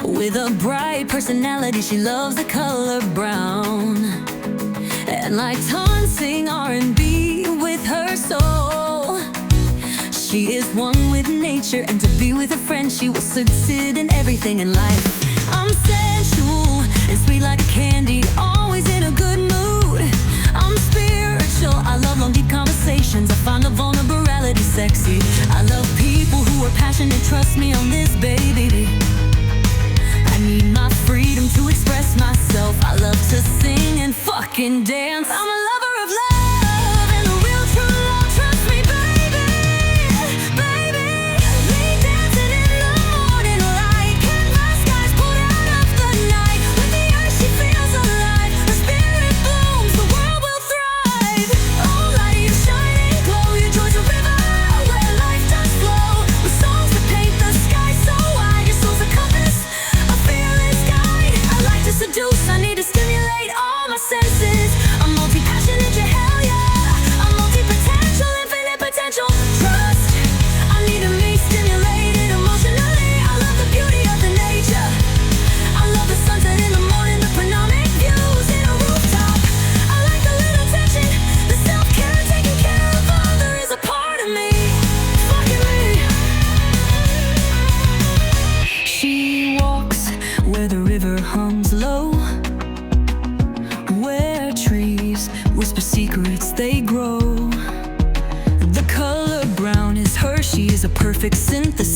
With a bright personality, she loves the color brown. And like Ton, sing R&B with her soul. She is one with nature, and to be with a friend, she will succeed in everything in life. I'm sensual and sweet like a candy, always in a good mood. I'm spiritual, I love long deep conversations. I find the vulnerability sexy. I love people who are passionate, trust me on this, baby. I need my freedom to express myself. I love to sing and fucking dance. I'm a lover of love and a real true love, trust me, baby. Baby, me dancing in the morning light, canvas skies pulled out of the night. With the earth she feels alive, her spirit blooms, the world will thrive. Oh, light, you shine and glow, your joy's a river where life does flow. With songs that paint the sky so wide, your soul's a compass, a fearless guide. I like to seduce, I need to stimulate all my senses. I'm multi-passionate, yeah, hell yeah. I'm multi-potential, infinite potential. Trust, I need to be stimulated emotionally. I love the beauty of the nature. I love the sunset in the morning, the panoramic views in a rooftop. I like the little attention, the self-care, taking care of other is a part of me. Fucking me. She walks where the river hums low, where trees whisper secrets, they grow. The color brown is her, she is a perfect synthesis.